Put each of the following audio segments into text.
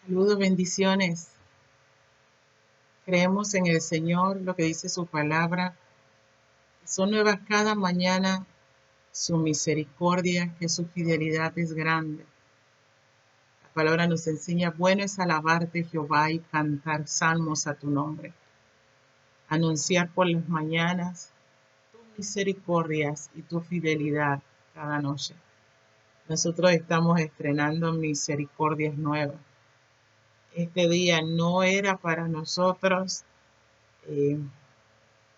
Saludos, bendiciones. Creemos en el Señor, lo que dice su palabra. Son nuevas cada mañana su misericordia, que su fidelidad es grande. La palabra nos enseña, bueno es alabarte, Jehová, y cantar salmos a tu nombre. Anunciar por las mañanas tus misericordias y tu fidelidad cada noche. Nosotros estamos estrenando misericordias nuevas. Este día no era para nosotros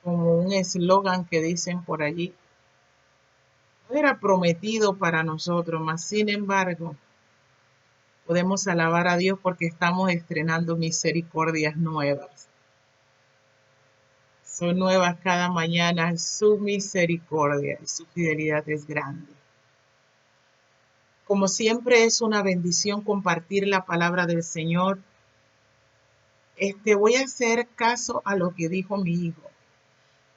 como un eslogan que dicen por allí. No era prometido para nosotros, mas sin embargo, podemos alabar a Dios porque estamos estrenando misericordias nuevas. Son nuevas cada mañana, su misericordia y su fidelidad es grande. Como siempre es una bendición compartir la palabra del Señor. Voy a hacer caso a lo que dijo mi hijo.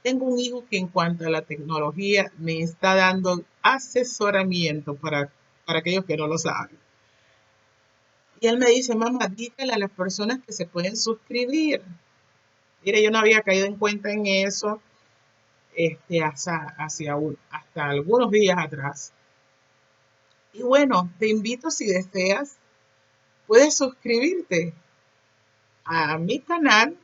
Tengo un hijo que en cuanto a la tecnología me está dando asesoramiento para aquellos que no lo saben. Y él me dice, mamá, dígale a las personas que se pueden suscribir. Mire, yo no había caído en cuenta en eso hasta algunos días atrás. Y bueno, te invito, si deseas, puedes suscribirte a mi canal,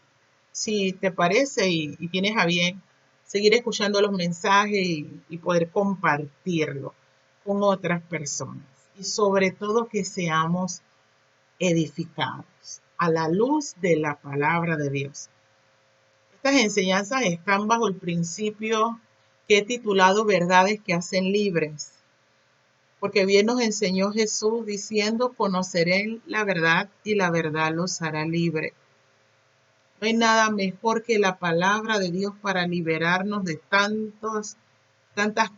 si te parece y tienes a bien seguir escuchando los mensajes y poder compartirlo con otras personas. Y sobre todo que seamos edificados a la luz de la palabra de Dios. Estas enseñanzas están bajo el principio que he titulado Verdades que hacen libres, porque bien nos enseñó Jesús diciendo, conocerán la verdad y la verdad los hará libre. No hay nada mejor que la palabra de Dios para liberarnos de tantas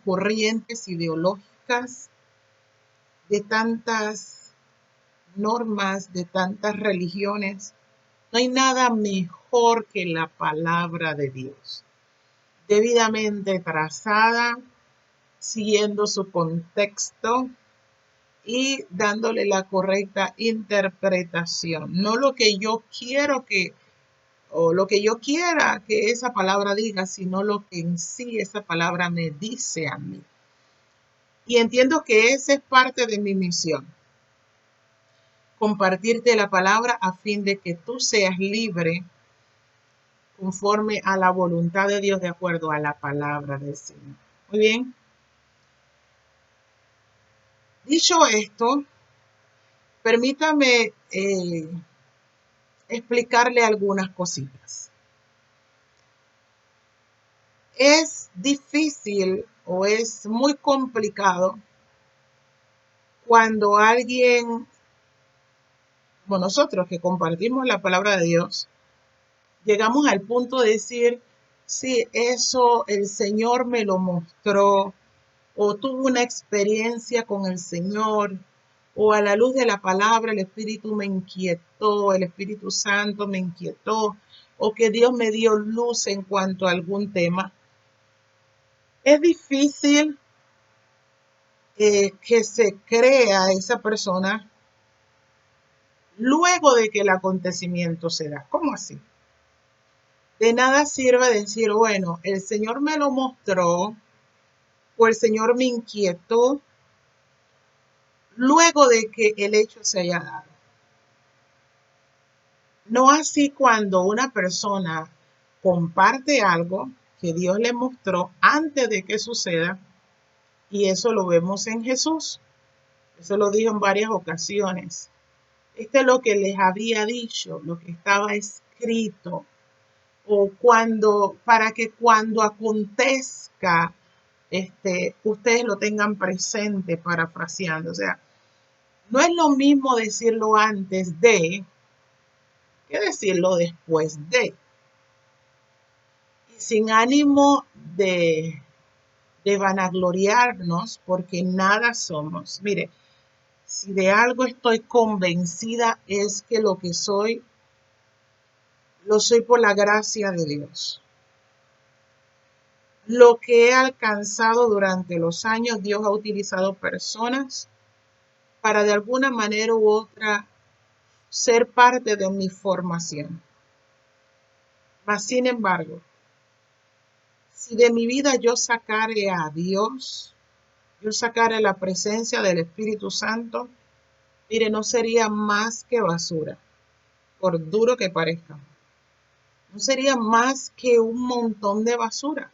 corrientes ideológicas, de tantas normas, de tantas religiones. No hay nada mejor que la palabra de Dios, debidamente trazada, siguiendo su contexto y dándole la correcta interpretación. No lo que yo quiero o lo que yo quiera que esa palabra diga, sino lo que en sí esa palabra me dice a mí. Y entiendo que esa es parte de mi misión. Compartirte la palabra a fin de que tú seas libre conforme a la voluntad de Dios, de acuerdo a la palabra del Señor. Muy bien. Dicho esto, permítame explicarle algunas cositas. Es difícil o es muy complicado cuando alguien, como nosotros que compartimos la palabra de Dios, llegamos al punto de decir, sí, eso el Señor me lo mostró, o tuve una experiencia con el Señor, o a la luz de la palabra el Espíritu me inquietó, el Espíritu Santo me inquietó, o que Dios me dio luz en cuanto a algún tema. Es difícil que se crea esa persona luego de que el acontecimiento se da. ¿Cómo así? De nada sirve decir, bueno, el Señor me lo mostró o el Señor me inquietó luego de que el hecho se haya dado. No así cuando una persona comparte algo que Dios le mostró antes de que suceda, y eso lo vemos en Jesús. Eso lo dijo en varias ocasiones. Esto es lo que les había dicho, lo que estaba escrito, o para que cuando acontezca, ustedes lo tengan presente, parafraseando. O sea, no es lo mismo decirlo antes de que decirlo después de. Y sin ánimo de vanagloriarnos, porque nada somos. Mire, si de algo estoy convencida es que lo que soy, lo soy por la gracia de Dios. Lo que he alcanzado durante los años, Dios ha utilizado personas para de alguna manera u otra ser parte de mi formación. Mas, sin embargo, si de mi vida yo sacare a Dios, yo sacare la presencia del Espíritu Santo, mire, no sería más que basura, por duro que parezca. No sería más que un montón de basura,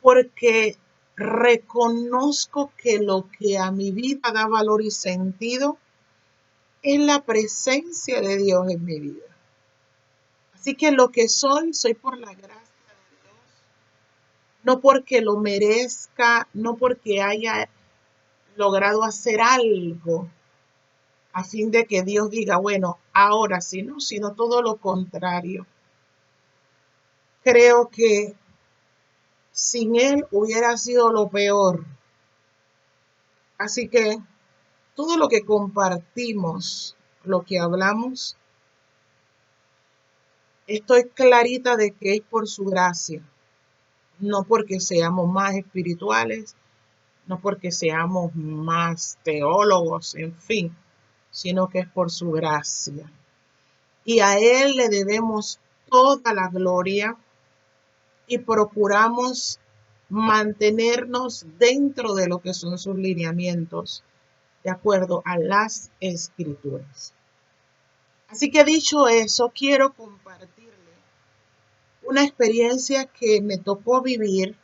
porque reconozco que lo que a mi vida da valor y sentido es la presencia de Dios en mi vida. Así que lo que soy por la gracia de Dios, no porque lo merezca, no porque haya logrado hacer algo a fin de que Dios diga, bueno, ahora sí, no, sino todo lo contrario. Creo que sin Él hubiera sido lo peor. Así que todo lo que compartimos, lo que hablamos, estoy clarita de que es por su gracia, no porque seamos más espirituales, no porque seamos más teólogos, en fin, sino que es por su gracia. Y a Él le debemos toda la gloria y procuramos mantenernos dentro de lo que son sus lineamientos, de acuerdo a las Escrituras. Así que dicho eso, quiero compartirle una experiencia que me tocó vivir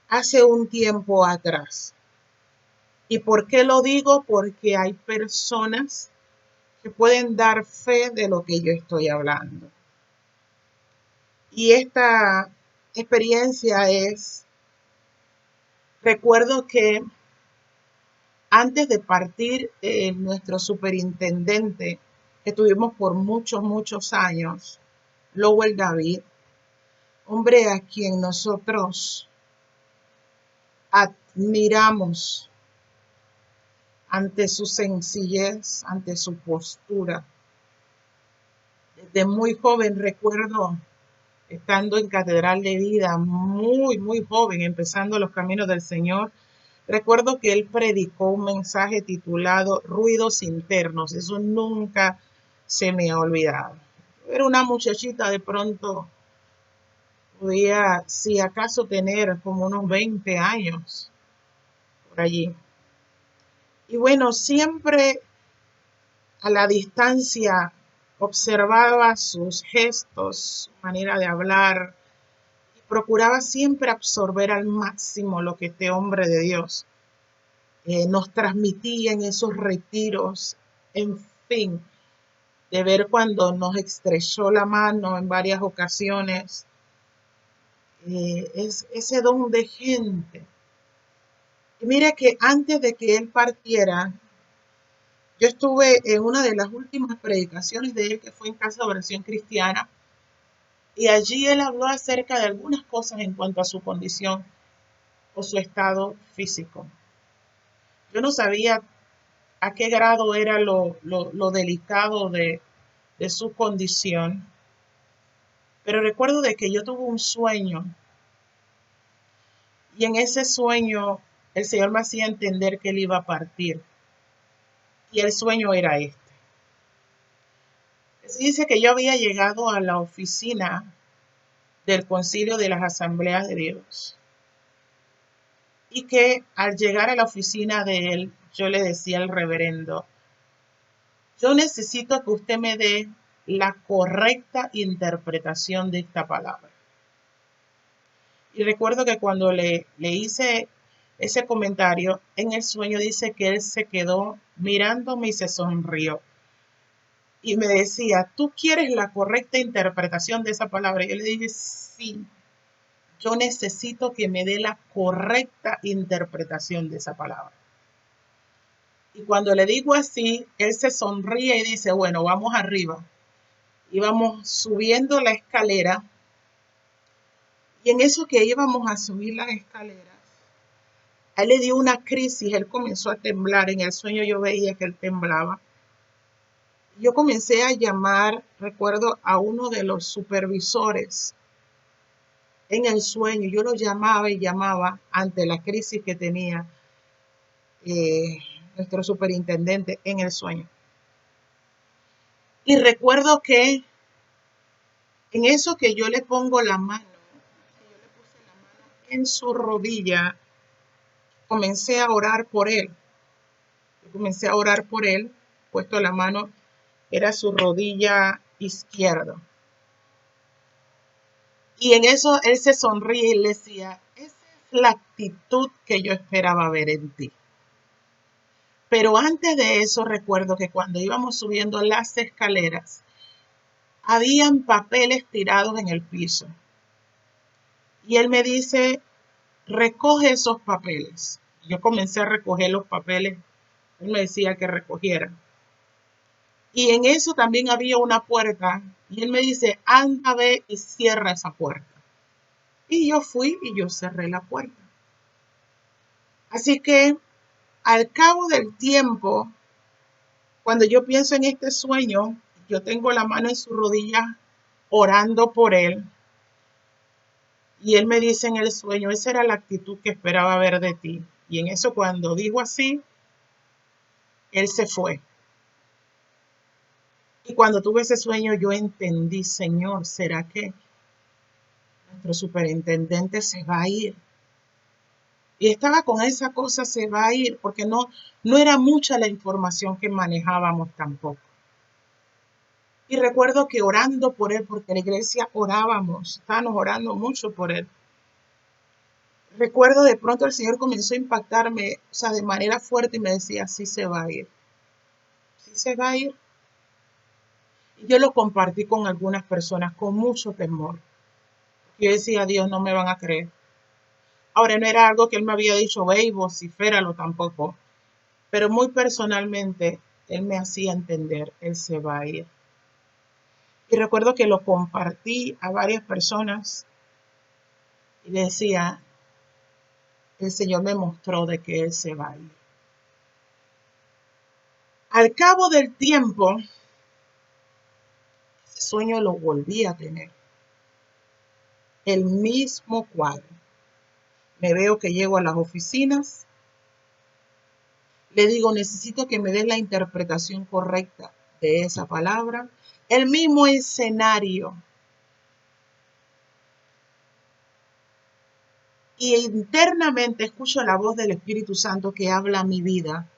hace un tiempo atrás. ¿Y por qué lo digo? Porque hay personas que pueden dar fe de lo que yo estoy hablando. Y esta experiencia recuerdo que antes de partir, nuestro superintendente, que tuvimos por muchos años, Lowell David, hombre a quien nosotros admiramos ante su sencillez, ante su postura. Desde muy joven recuerdo estando en Catedral de Vida, muy joven, empezando los caminos del Señor. Recuerdo que él predicó un mensaje titulado Ruidos Internos. Eso nunca se me ha olvidado. Era una muchachita, de pronto podía, si acaso, tener como unos 20 años por allí. Y bueno, siempre a la distancia observaba sus gestos, su manera de hablar, y procuraba siempre absorber al máximo lo que este hombre de Dios nos transmitía en esos retiros, en fin, de ver cuando nos estrechó la mano en varias ocasiones, es ese don de gente. Y mire que antes de que él partiera, yo estuve en una de las últimas predicaciones de él, que fue en Casa de Oración Cristiana, y allí él habló acerca de algunas cosas en cuanto a su condición o su estado físico. Yo no sabía a qué grado era lo delicado de su condición, pero recuerdo de que yo tuve un sueño, y en ese sueño el Señor me hacía entender que él iba a partir, y el sueño era este. Se dice que yo había llegado a la oficina del Concilio de las Asambleas de Dios, y que al llegar a la oficina de él, yo le decía al reverendo, yo necesito que usted me dé la correcta interpretación de esta palabra. Y recuerdo que cuando le hice ese comentario, en el sueño dice que él se quedó mirándome y se sonrió. Y me decía, ¿tú quieres la correcta interpretación de esa palabra? Y yo le dije, sí, yo necesito que me dé la correcta interpretación de esa palabra. Y cuando le digo así, él se sonríe y dice, bueno, vamos arriba. Y vamos subiendo la escalera. Y en eso que íbamos a subir las escaleras, a él le dio una crisis, él comenzó a temblar. En el sueño yo veía que él temblaba. Yo comencé a llamar, recuerdo, a uno de los supervisores en el sueño. Yo lo llamaba y llamaba ante la crisis que tenía nuestro superintendente en el sueño. Y recuerdo que en eso que yo le pongo la mano, que yo le puse la mano en su rodilla, comencé a orar por él. Yo comencé a orar por él, puesto la mano, era su rodilla izquierda. Y en eso él se sonríe y le decía, esa es la actitud que yo esperaba ver en ti. Pero antes de eso recuerdo que cuando íbamos subiendo las escaleras, habían papeles tirados en el piso. Y él me dice, recoge esos papeles. Yo comencé a recoger los papeles. Él me decía que recogiera. Y en eso también había una puerta. Y él me dice, anda, ve y cierra esa puerta. Y yo fui y yo cerré la puerta. Así que al cabo del tiempo, cuando yo pienso en este sueño, yo tengo la mano en su rodilla orando por él. Y él me dice en el sueño, esa era la actitud que esperaba ver de ti. Y en eso cuando dijo así, él se fue. Y cuando tuve ese sueño, yo entendí, Señor, ¿será que nuestro superintendente se va a ir? Y estaba con esa cosa, se va a ir, porque no era mucha la información que manejábamos tampoco. Y recuerdo que orando por él, porque en la iglesia orábamos, estábamos orando mucho por él. Recuerdo de pronto el Señor comenzó a impactarme, o sea, de manera fuerte y me decía, sí se va a ir, sí se va a ir. Y yo lo compartí con algunas personas con mucho temor. Yo decía, Dios, no me van a creer. Ahora, no era algo que él me había dicho, ve y vociféralo tampoco, pero muy personalmente él me hacía entender, él se va a ir. Y recuerdo que lo compartí a varias personas y le decía, el Señor me mostró de que él se va a ir. Al cabo del tiempo, ese sueño lo volví a tener. El mismo cuadro. Me veo que llego a las oficinas, le digo, necesito que me des la interpretación correcta de esa palabra. El mismo escenario. Y internamente escucho la voz del Espíritu Santo que habla a mi vida.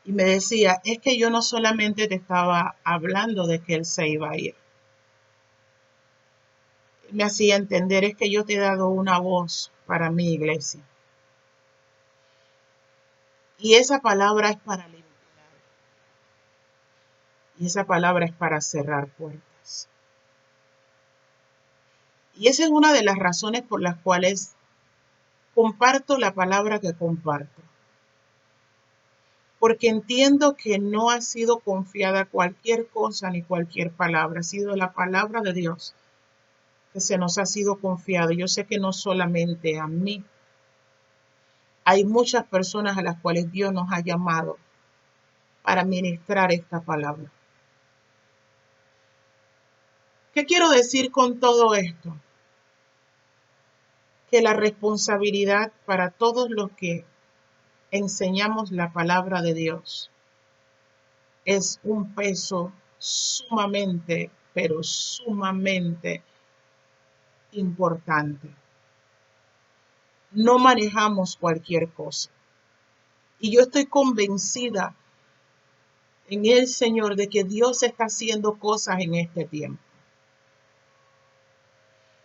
Y me decía, es que yo no solamente te estaba hablando de que él se iba a ir. Me hacía entender, es que yo te he dado una voz para mi iglesia. Y esa palabra es para limpiar. Y esa palabra es para cerrar puertas. Y esa es una de las razones por las cuales comparto la palabra que comparto. Porque entiendo que no ha sido confiada cualquier cosa ni cualquier palabra. Ha sido la palabra de Dios que se nos ha sido confiado. Yo sé que no solamente a mí. Hay muchas personas a las cuales Dios nos ha llamado para ministrar esta palabra. ¿Qué quiero decir con todo esto? Que la responsabilidad para todos los que enseñamos la palabra de Dios es un peso sumamente, pero sumamente importante. No manejamos cualquier cosa. Y yo estoy convencida en el Señor de que Dios está haciendo cosas en este tiempo.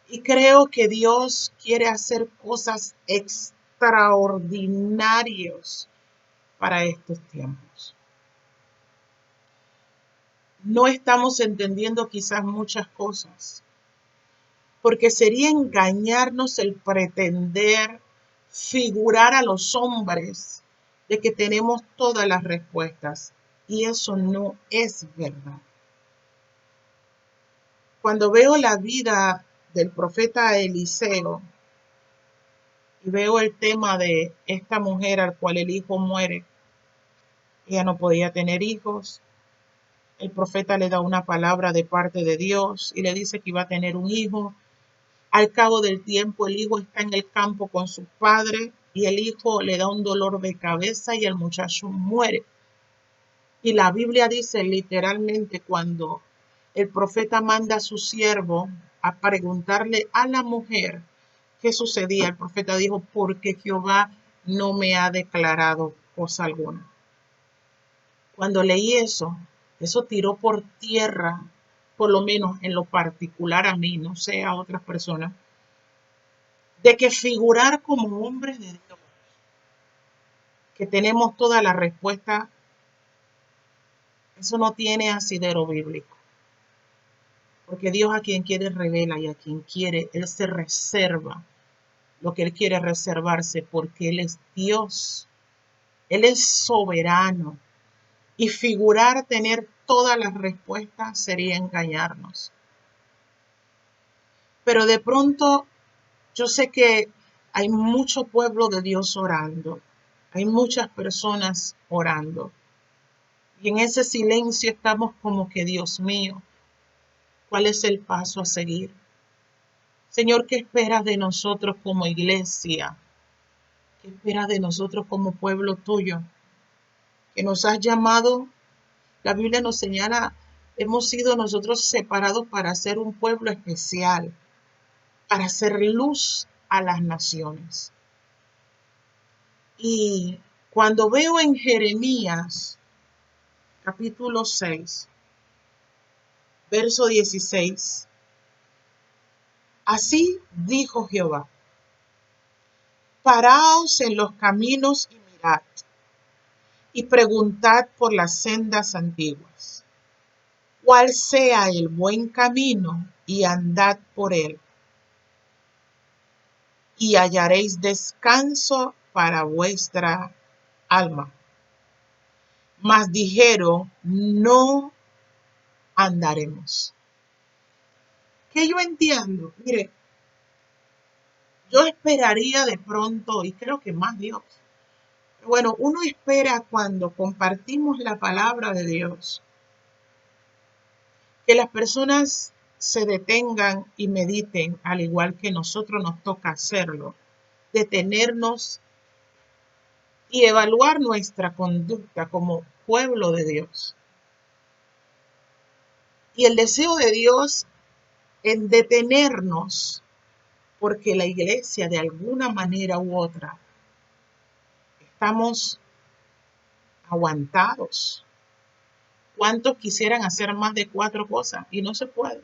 Y creo que Dios quiere hacer cosas extraordinarias para estos tiempos. No estamos entendiendo quizás muchas cosas, porque sería engañarnos el pretender figurar a los hombres de que tenemos todas las respuestas, y eso no es verdad. Cuando veo la vida del profeta Eliseo y veo el tema de esta mujer al cual el hijo muere, ella no podía tener hijos, el profeta le da una palabra de parte de Dios y le dice que iba a tener un hijo. Al cabo del tiempo, el hijo está en el campo con su padre y el hijo le da un dolor de cabeza y el muchacho muere. Y la Biblia dice literalmente cuando el profeta manda a su siervo a preguntarle a la mujer qué sucedía, el profeta dijo, porque Jehová no me ha declarado cosa alguna. Cuando leí eso, eso tiró por tierra, por lo menos en lo particular a mí, no sé a otras personas, de que figurar como hombres de Dios, que tenemos toda la respuesta, eso no tiene asidero bíblico. Porque Dios a quien quiere revela y a quien quiere, Él se reserva lo que Él quiere reservarse porque Él es Dios. Él es soberano. Y figurar tener todas las respuestas sería engañarnos. Pero de pronto yo sé que hay mucho pueblo de Dios orando. Hay muchas personas orando. Y en ese silencio estamos como que, Dios mío, ¿cuál es el paso a seguir? Señor, ¿qué esperas de nosotros como iglesia? ¿Qué esperas de nosotros como pueblo tuyo? Que nos has llamado, la Biblia nos señala, hemos sido nosotros separados para ser un pueblo especial, para hacer luz a las naciones. Y cuando veo en Jeremías, capítulo 6, verso 16, así dijo Jehová, paraos en los caminos y mirad, y preguntad por las sendas antiguas, cuál sea el buen camino, y andad por él, y hallaréis descanso para vuestra alma. Mas dijeron, no andaremos. ¿Qué yo entiendo? Mire, yo esperaría de pronto, y creo que más Dios. Bueno, uno espera cuando compartimos la palabra de Dios, que las personas se detengan y mediten, al igual que nosotros nos toca hacerlo, detenernos y evaluar nuestra conducta como pueblo de Dios. Y el deseo de Dios en detenernos, porque la iglesia de alguna manera u otra estamos aguantados. ¿Cuántos quisieran hacer más de 4 cosas y no se puede?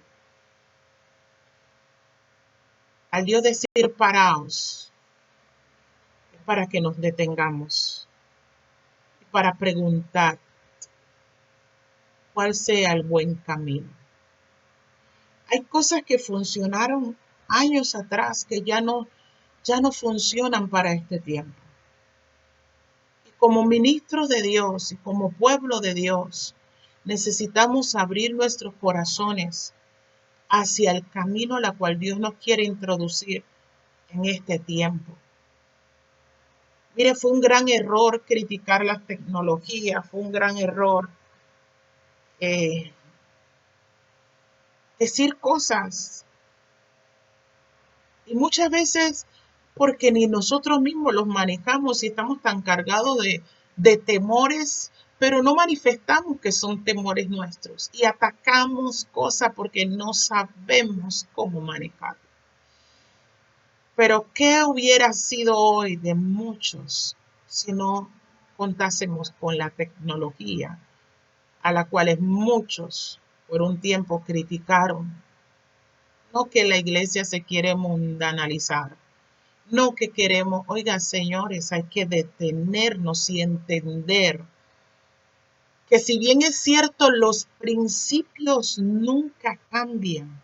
Al Dios decir paraos, es para que nos detengamos, para preguntar cuál sea el buen camino. Hay cosas que funcionaron años atrás que ya no funcionan para este tiempo. Y como ministros de Dios y como pueblo de Dios, necesitamos abrir nuestros corazones hacia el camino a la cual Dios nos quiere introducir en este tiempo. Mire, fue un gran error criticar las tecnologías, fue un gran error eh, decir cosas. Y muchas veces porque ni nosotros mismos los manejamos y estamos tan cargados de temores, pero no manifestamos que son temores nuestros y atacamos cosas porque no sabemos cómo manejar. Pero ¿qué hubiera sido hoy de muchos si no contásemos con la tecnología a la cual muchos por un tiempo criticaron? No que la iglesia se quiere mundanalizar, no que queremos, oiga señores, hay que detenernos y entender que si bien es cierto, los principios nunca cambian,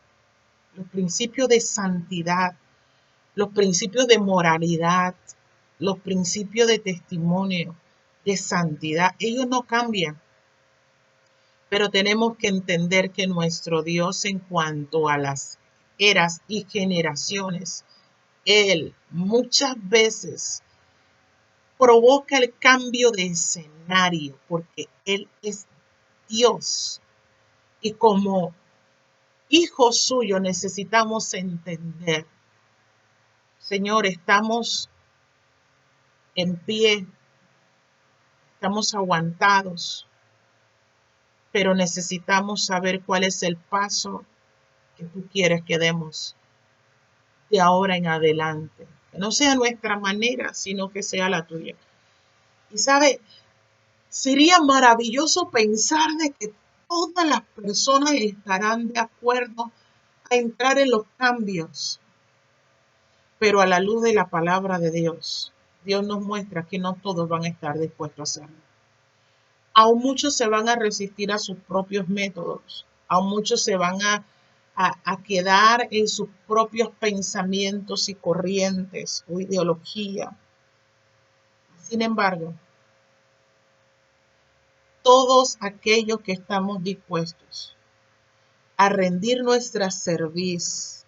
los principios de santidad, los principios de moralidad, los principios de testimonio, de santidad, ellos no cambian. Pero tenemos que entender que nuestro Dios en cuanto a las eras y generaciones, Él muchas veces provoca el cambio de escenario porque Él es Dios. Y como hijos suyos necesitamos entender, Señor, estamos en pie, estamos aguantados, pero necesitamos saber cuál es el paso que tú quieres que demos de ahora en adelante. Que no sea nuestra manera, sino que sea la tuya. Y sabe, sería maravilloso pensar de que todas las personas estarán de acuerdo a entrar en los cambios, pero a la luz de la palabra de Dios, Dios nos muestra que no todos van a estar dispuestos a hacerlo. Aún muchos se van a resistir a sus propios métodos, aún muchos se van a quedar en sus propios pensamientos y corrientes o ideología. Sin embargo, todos aquellos que estamos dispuestos a rendir nuestra cerviz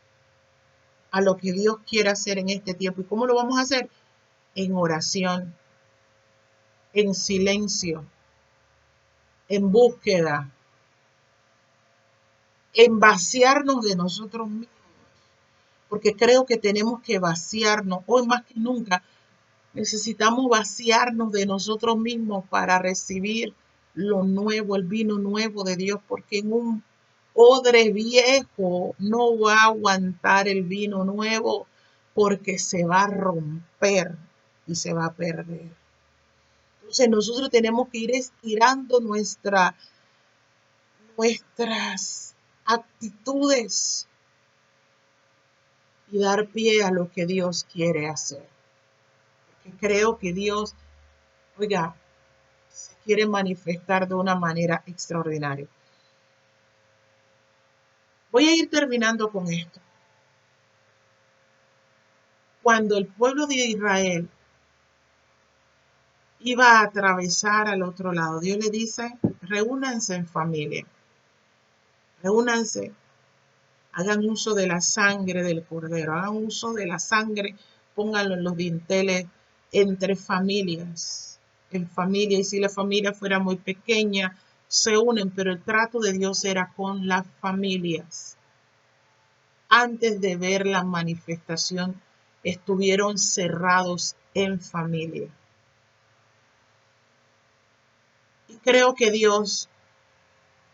a lo que Dios quiere hacer en este tiempo. ¿Y cómo lo vamos a hacer? En oración, en silencio, en búsqueda, en vaciarnos de nosotros mismos. Porque creo que tenemos que vaciarnos, hoy más que nunca, necesitamos vaciarnos de nosotros mismos para recibir lo nuevo, el vino nuevo de Dios, porque en un odre viejo no va a aguantar el vino nuevo, porque se va a romper y se va a perder. Entonces nosotros tenemos que ir estirando nuestras actitudes y dar pie a lo que Dios quiere hacer. Porque creo que Dios, oiga, se quiere manifestar de una manera extraordinaria. Voy a ir terminando con esto. Cuando el pueblo de Israel iba a atravesar al otro lado, Dios le dice, reúnanse en familia, reúnanse, hagan uso de la sangre del cordero, hagan uso de la sangre, pónganlo en los dinteles entre familias, en familia, y si la familia fuera muy pequeña, se unen, pero el trato de Dios era con las familias. Antes de ver la manifestación, estuvieron cerrados en familia. Y creo que Dios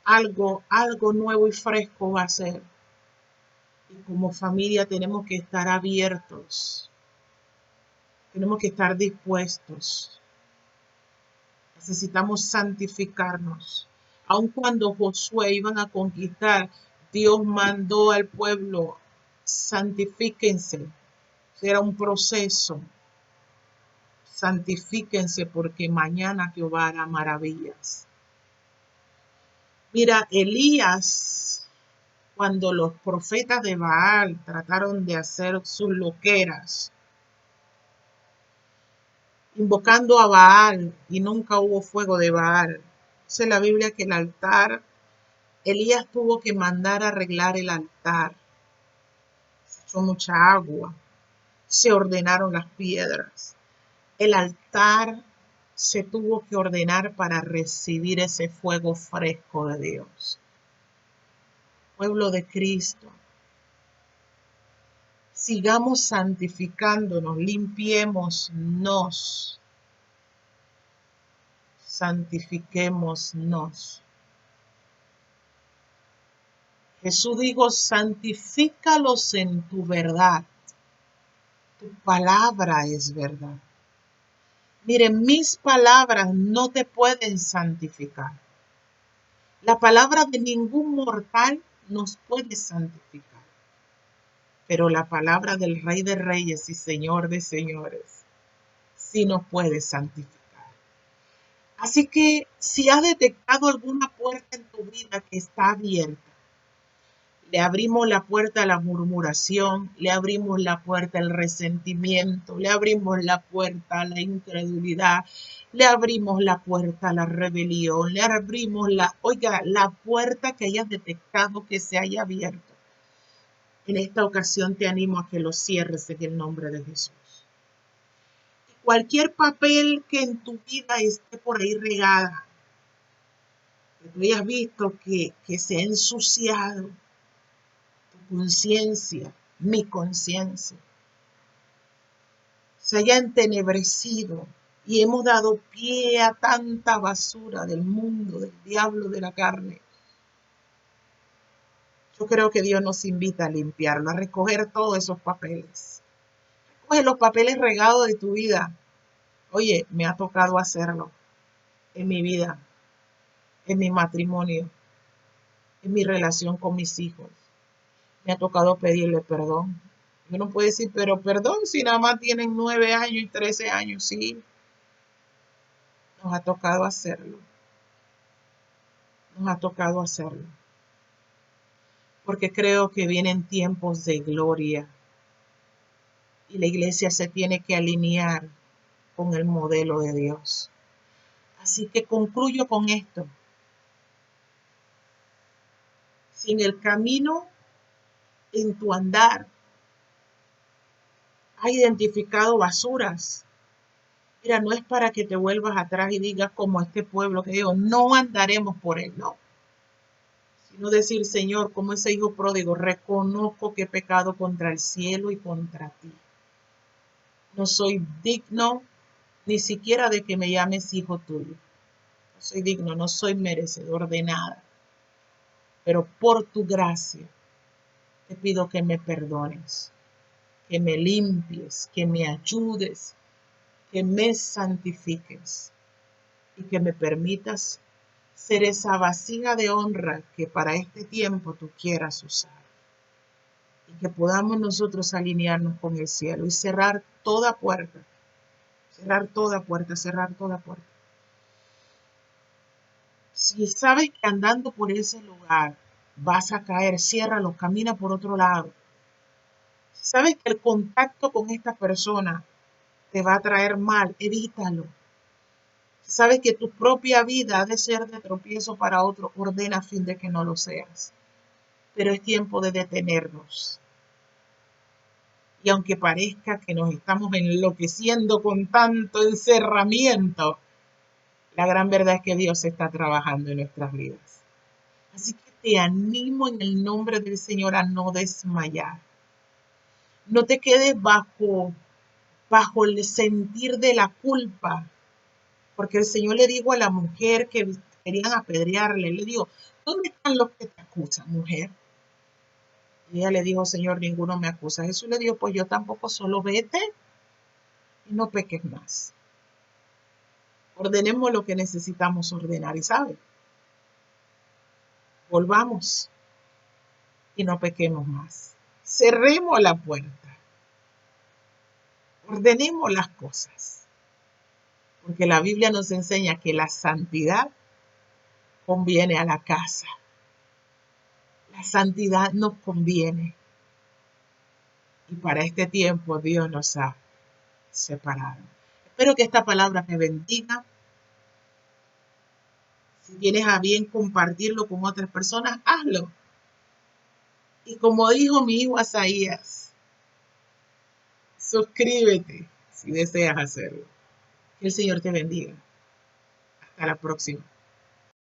algo nuevo y fresco va a hacer. Y como familia tenemos que estar abiertos. Tenemos que estar dispuestos. Necesitamos santificarnos. Aun cuando Josué iban a conquistar, Dios mandó al pueblo, santifíquense. Era un proceso. Santifíquense porque mañana Jehová hará maravillas. Mira, Elías, cuando los profetas de Baal trataron de hacer sus loqueras, invocando a Baal, y nunca hubo fuego de Baal. Dice la Biblia que el altar, Elías tuvo que mandar a arreglar el altar. Se echó mucha agua, se ordenaron las piedras. El altar se tuvo que ordenar para recibir ese fuego fresco de Dios. Pueblo de Cristo, sigamos santificándonos, limpiémonos, santifiquémonos. Jesús dijo, santifícalos en tu verdad. Tu palabra es verdad. Miren, mis palabras no te pueden santificar. La palabra de ningún mortal nos puede santificar. Pero la palabra del Rey de Reyes y Señor de Señores sí nos puede santificar. Así que si has detectado alguna puerta en tu vida que está abierta, le abrimos la puerta a la murmuración, le abrimos la puerta al resentimiento, le abrimos la puerta a la incredulidad, le abrimos la puerta a la rebelión, le abrimos la puerta que hayas detectado que se haya abierto. En esta ocasión te animo a que lo cierres en el nombre de Jesús. Cualquier papel que en tu vida esté por ahí regada, que tú hayas visto que se ha ensuciado, conciencia, mi conciencia, se haya entenebrecido, Y hemos dado pie a tanta basura del mundo, del diablo, de la carne. Yo creo que Dios nos invita a limpiarlo, a recoger todos esos papeles. Recoge los papeles regados de tu vida. Oye, me ha tocado hacerlo en mi vida, en mi matrimonio, en mi relación con mis hijos. Me ha tocado pedirle perdón. Uno puede decir, pero perdón si nada más tienen 9 años y 13 años. Sí, nos ha tocado hacerlo. Nos ha tocado hacerlo. Porque creo que vienen tiempos de gloria y la iglesia se tiene que alinear con el modelo de Dios. Así que concluyo con esto. Si en el camino, en tu andar, has identificado basuras, mira, no es para que te vuelvas atrás y digas como este pueblo que digo, no andaremos por él, no. Sino decir, Señor, como ese hijo pródigo, reconozco que he pecado contra el cielo y contra ti. No soy digno ni siquiera de que me llames hijo tuyo. No soy digno, no soy merecedor de nada. Pero por tu gracia te pido que me perdones, que me limpies, que me ayudes, que me santifiques y que me permitas ser esa vasija de honra que para este tiempo tú quieras usar. Y que podamos nosotros alinearnos con el cielo y cerrar toda puerta, cerrar toda puerta, cerrar toda puerta. Si sabes que andando por ese lugar vas a caer, ciérralo, camina por otro lado. Si sabes que el contacto con esta persona te va a traer mal, evítalo. Si sabes que tu propia vida ha de ser de tropiezo para otro, ordena a fin de que no lo seas. Pero es tiempo de detenernos. Y aunque parezca que nos estamos enloqueciendo con tanto encerramiento, la gran verdad es que Dios está trabajando en nuestras vidas. Así que te animo en el nombre del Señor a no desmayar. No te quedes bajo el sentir de la culpa, porque el Señor le dijo a la mujer que querían apedrearle, le dijo, ¿dónde están los que te acusan, mujer? Y ella le dijo, Señor, ninguno me acusa. Jesús le dijo, pues yo tampoco, solo vete y no peques más. Ordenemos lo que necesitamos ordenar, y ¿sabe? Volvamos y no pequemos más. Cerremos la puerta. Ordenemos las cosas. Porque la Biblia nos enseña que la santidad conviene a la casa. La santidad nos conviene. Y para este tiempo Dios nos ha separado. Espero que esta palabra te bendiga. Si tienes a bien compartirlo con otras personas, hazlo. Y como dijo mi hijo Asaías, suscríbete si deseas hacerlo. Que el Señor te bendiga. Hasta la próxima.